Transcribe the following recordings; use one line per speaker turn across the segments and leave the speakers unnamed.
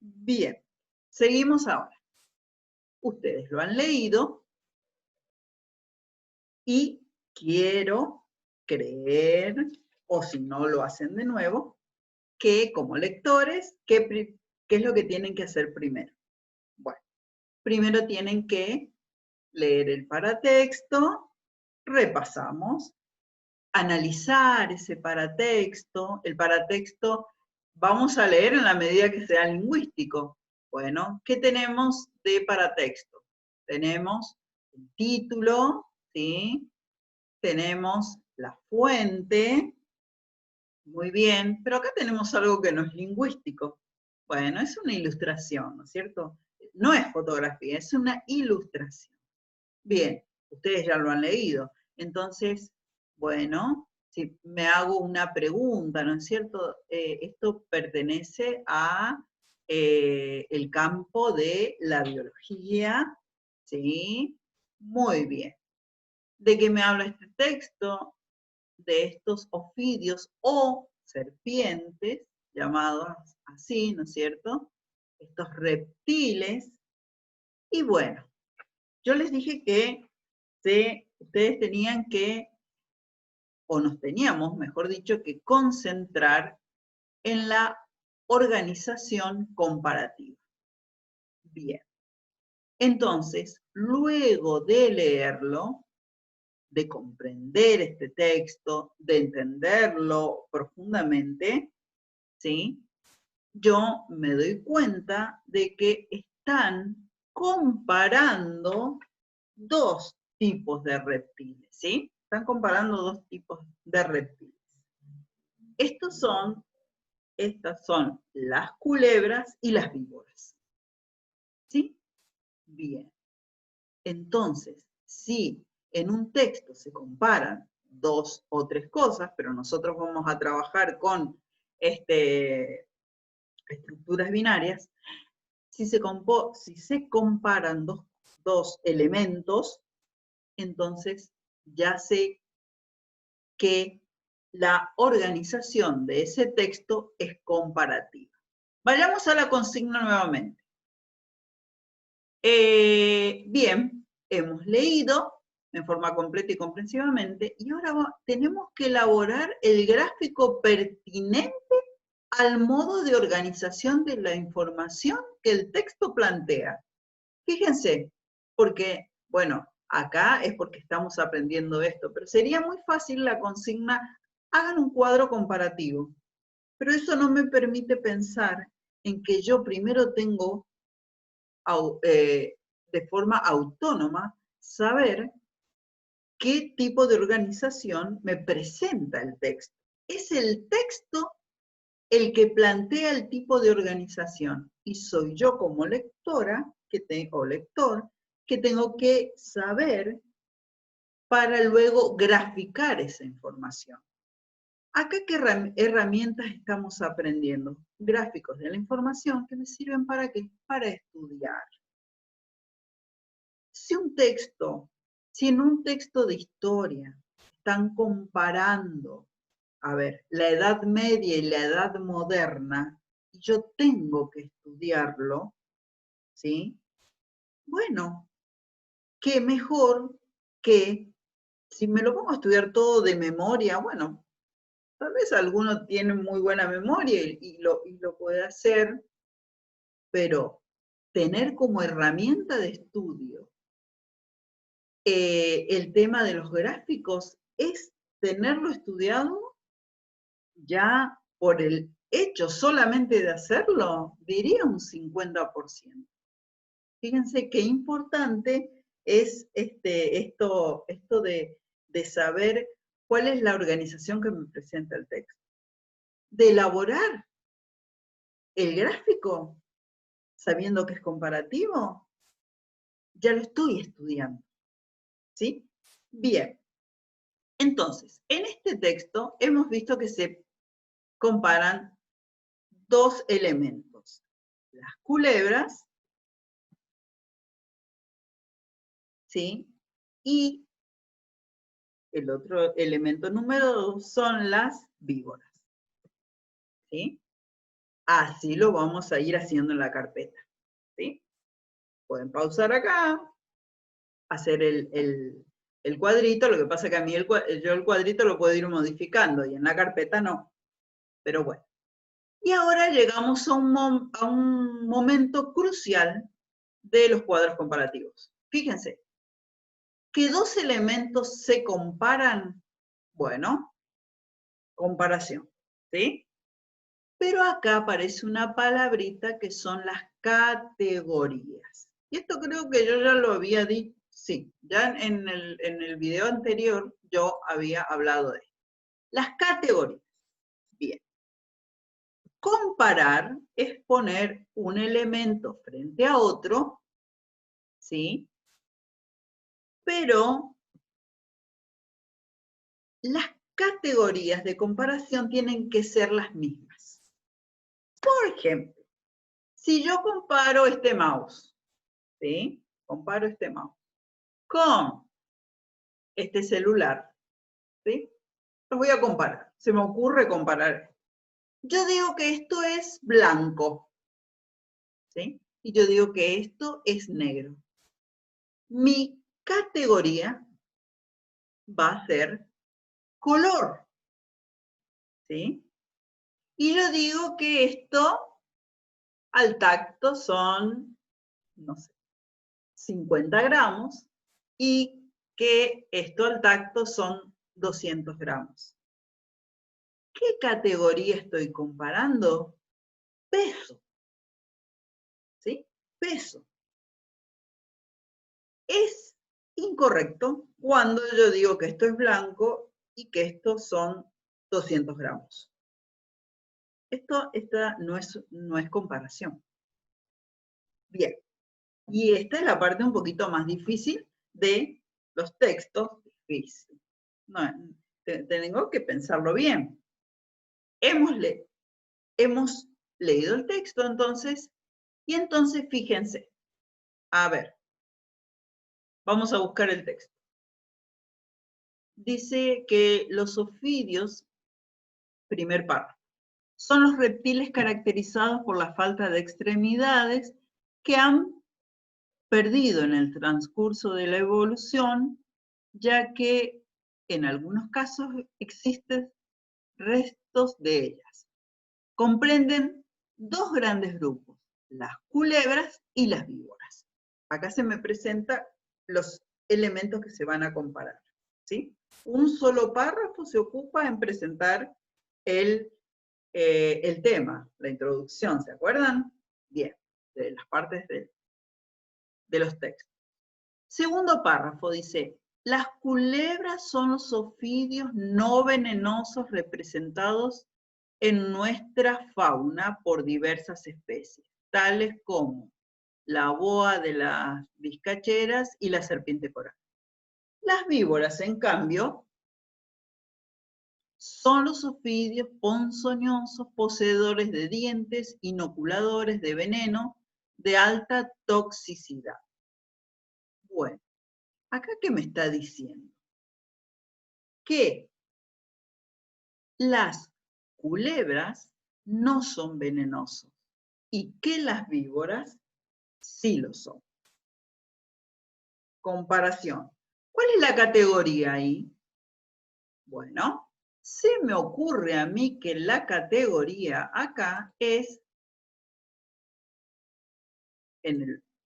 Bien, seguimos ahora. Ustedes lo han leído y quiero creer, o si no lo hacen de nuevo, que como lectores, ¿qué es lo que tienen que hacer primero? Bueno, primero tienen que leer el paratexto, repasamos, analizar ese paratexto. El paratexto vamos a leer en la medida que sea lingüístico. Bueno, ¿qué tenemos de paratexto? Tenemos el título, ¿sí? Tenemos la fuente, muy bien, pero acá tenemos algo que no es lingüístico. Bueno, es una ilustración, ¿no es cierto? No es fotografía, es una ilustración. Bien, ustedes ya lo han leído. Entonces, bueno, si me hago una pregunta, ¿no es cierto? Esto pertenece a el campo de la biología, ¿sí? Muy bien. ¿De qué me habla este texto? De estos ofidios o serpientes, llamados así, ¿no es cierto? Estos reptiles. Y bueno, yo les dije que ustedes tenían que, o nos teníamos, mejor dicho, que concentrar en la organización comparativa. Bien. Entonces, luego de leerlo, de comprender este texto, de entenderlo profundamente, ¿sí? Yo me doy cuenta de que están comparando dos tipos de reptiles, ¿sí? Están comparando dos tipos de reptiles. Estas son las culebras y las víboras, ¿sí? Bien. Entonces, si en un texto se comparan dos o tres cosas, pero nosotros vamos a trabajar con estructuras binarias, si se comparan dos elementos, entonces ya sé que la organización de ese texto es comparativa. Vayamos a la consigna nuevamente. Bien, hemos leído en forma completa y comprensivamente, y ahora tenemos que elaborar el gráfico pertinente al modo de organización de la información que el texto plantea. Fíjense, porque, bueno, acá es porque estamos aprendiendo esto, pero sería muy fácil la consigna, hagan un cuadro comparativo, pero eso no me permite pensar en que yo primero tengo de forma autónoma saber qué tipo de organización me presenta el texto. Es el texto el que plantea el tipo de organización y soy yo como lectora o lector que tengo que saber para luego graficar esa información. ¿Acá qué herramientas estamos aprendiendo? Gráficos de la información que me sirven ¿para qué? Para estudiar. Si en un texto de historia están comparando, a ver, la Edad Media y la Edad Moderna, y yo tengo que estudiarlo, ¿sí? Bueno, qué mejor que si me lo pongo a estudiar todo de memoria, bueno, tal vez alguno tiene muy buena memoria y lo puede hacer, pero tener como herramienta de estudio el tema de los gráficos es tenerlo estudiado ya por el hecho solamente de hacerlo, diría un 50%. Fíjense qué importante es esto de saber cuál es la organización que me presenta el texto. De elaborar el gráfico, sabiendo que es comparativo, ya lo estoy estudiando, ¿sí? Bien. Entonces, en este texto hemos visto que se comparan dos elementos, las culebras, ¿sí? Y el otro elemento número 2 son las víboras, ¿sí? Así lo vamos a ir haciendo en la carpeta, ¿sí? Pueden pausar acá, hacer el cuadrito, lo que pasa es que a mí yo el cuadrito lo puedo ir modificando y en la carpeta no, pero bueno. Y ahora llegamos a un momento crucial de los cuadros comparativos. Fíjense, ¿qué dos elementos se comparan? Bueno, comparación, ¿sí? Pero acá aparece una palabrita que son las categorías. Y esto creo que yo ya lo había dicho, sí, ya en el video anterior yo había hablado de esto. Las categorías. Bien. Comparar es poner un elemento frente a otro, ¿sí? Pero las categorías de comparación tienen que ser las mismas. Por ejemplo, si yo comparo este mouse, ¿sí? Comparo este mouse con este celular, ¿sí? Los voy a comparar. Se me ocurre comparar. Yo digo que esto es blanco, ¿sí? Y yo digo que esto es negro. Mi categoría va a ser color, ¿sí? Y yo digo que esto al tacto son, no sé, 50 gramos y que esto al tacto son 200 gramos. ¿Qué categoría estoy comparando? Peso, ¿sí? Peso. Es incorrecto cuando yo digo que esto es blanco y que estos son 200 gramos. Esta no es comparación. Bien, y esta es la parte un poquito más difícil de los textos. Difícil. No, tengo que pensarlo bien. Hemos leído el texto entonces, y entonces fíjense. A ver, vamos a buscar el texto. Dice que los ofidios, primer párrafo, son los reptiles caracterizados por la falta de extremidades que han perdido en el transcurso de la evolución, ya que en algunos casos existen restos de ellas. Comprenden dos grandes grupos, las culebras y las víboras. Acá se me presentan los elementos que se van a comparar, ¿sí? Un solo párrafo se ocupa en presentar el tema, la introducción, ¿se acuerdan? Bien, de las partes de los textos. Segundo párrafo dice, las culebras son los ofidios no venenosos representados en nuestra fauna por diversas especies, tales como la boa de las vizcacheras y la serpiente coral. Las víboras, en cambio, son los ofidios ponzoñosos, poseedores de dientes, inoculadores de veneno de alta toxicidad. Bueno, ¿acá qué me está diciendo? Que las culebras no son venenosos y que las víboras sí lo son. Comparación. ¿Cuál es la categoría ahí? Bueno, se me ocurre a mí que la categoría acá es,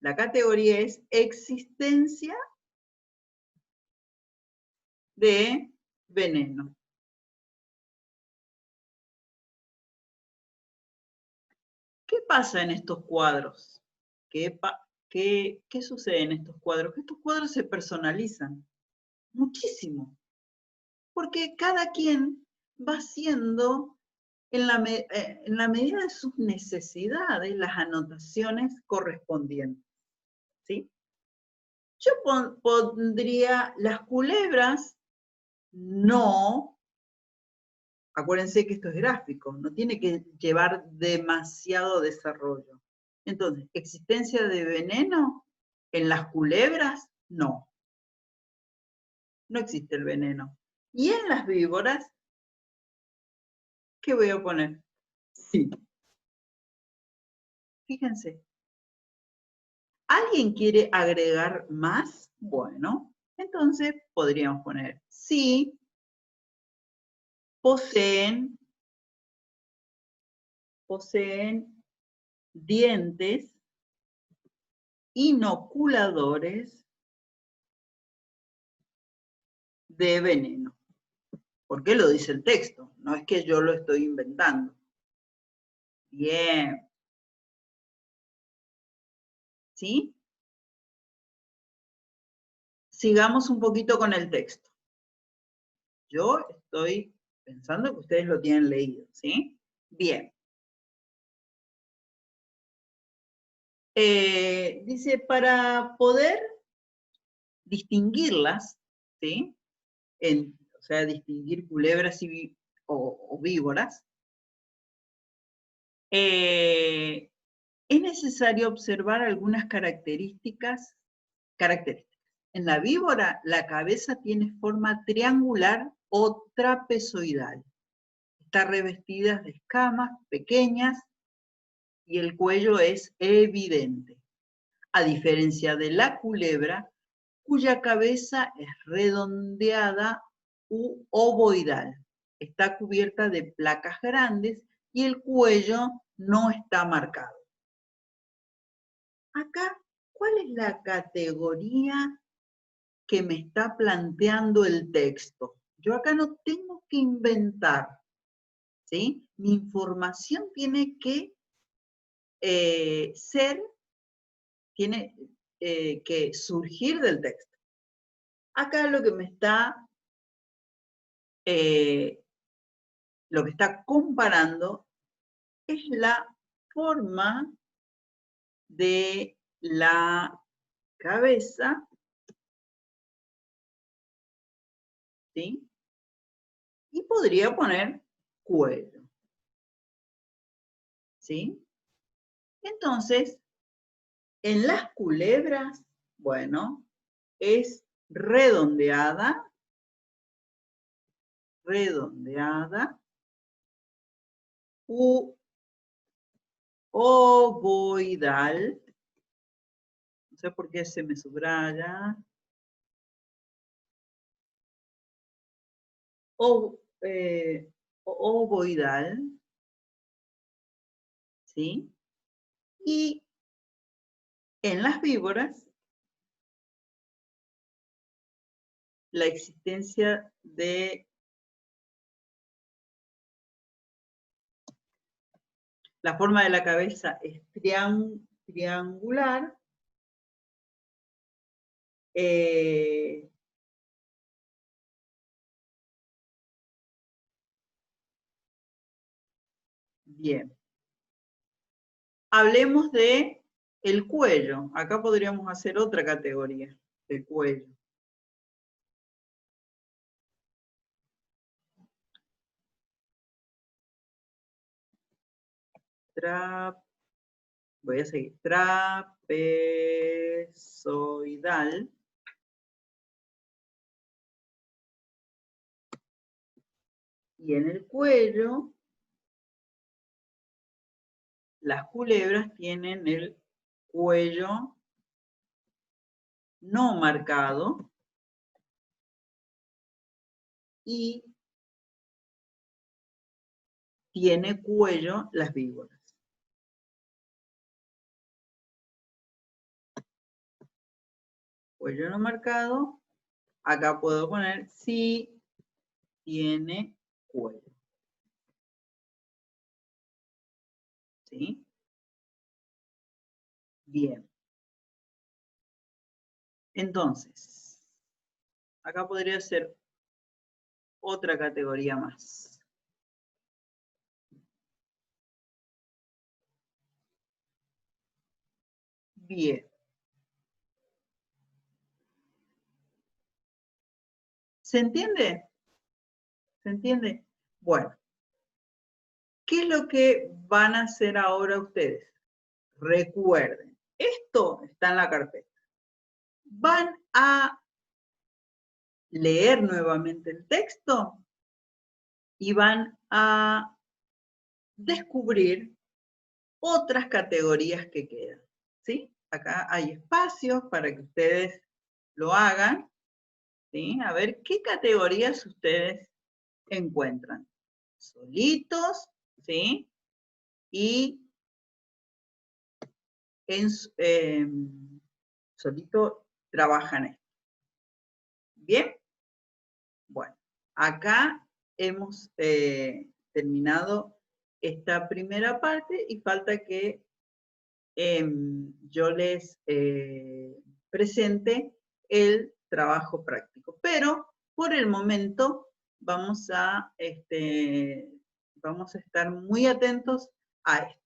la categoría es existencia de veneno. ¿Qué pasa en estos cuadros? ¿Qué sucede en estos cuadros? Que estos cuadros se personalizan muchísimo, porque cada quien va haciendo en la medida de sus necesidades las anotaciones correspondientes, ¿sí? Yo pondría las culebras, no, acuérdense que esto es gráfico, no tiene que llevar demasiado desarrollo. Entonces, ¿existencia de veneno en las culebras? No, no existe el veneno. Y en las víboras, ¿qué voy a poner? Sí, Fíjense. ¿Alguien quiere agregar más? Bueno, entonces podríamos poner sí, poseen dientes inoculadores de veneno. Porque lo dice el texto, no es que yo lo estoy inventando. Bien. ¿Sí? Sigamos un poquito con el texto. Yo estoy pensando que ustedes lo tienen leído, ¿sí? Bien. Dice, para poder distinguirlas, ¿sí? O sea, distinguir culebras o víboras, es necesario observar algunas características. En la víbora, la cabeza tiene forma triangular o trapezoidal. Está revestida de escamas pequeñas y el cuello es evidente, a diferencia de la culebra, cuya cabeza es redondeada u ovoidal. Está cubierta de placas grandes y el cuello no está marcado. Acá, ¿cuál es la categoría que me está planteando el texto? Yo acá no tengo que inventar, ¿sí? Mi información tiene que tiene que surgir del texto. Acá lo que me está, lo que está comparando es la forma de la cabeza, ¿sí? Y podría poner cuello, ¿sí? Entonces, en las culebras, bueno, es redondeada, u ovoidal, no sé por qué se me subraya, ovoidal, ¿sí? Y en las víboras, la existencia de la forma de la cabeza es triangular, bien. Hablemos de el cuello. Acá podríamos hacer otra categoría de cuello. Voy a seguir. Trapezoidal. Y en el cuello, las culebras tienen el cuello no marcado y tiene cuello las víboras. Cuello no marcado, acá puedo poner sí tiene cuello. ¿Sí? Bien. Entonces, acá podría ser otra categoría más. Bien. ¿Se entiende? ¿Se entiende? Bueno, ¿qué es lo que van a hacer ahora ustedes? Recuerden, esto está en la carpeta. Van a leer nuevamente el texto y van a descubrir otras categorías que quedan, ¿sí? Acá hay espacios para que ustedes lo hagan, ¿sí? A ver qué categorías ustedes encuentran. Solitos, ¿sí? Y solito trabajan esto. ¿Bien? Bueno, acá hemos terminado esta primera parte y falta que yo les presente el trabajo práctico. Pero por el momento vamos a estar muy atentos a esto.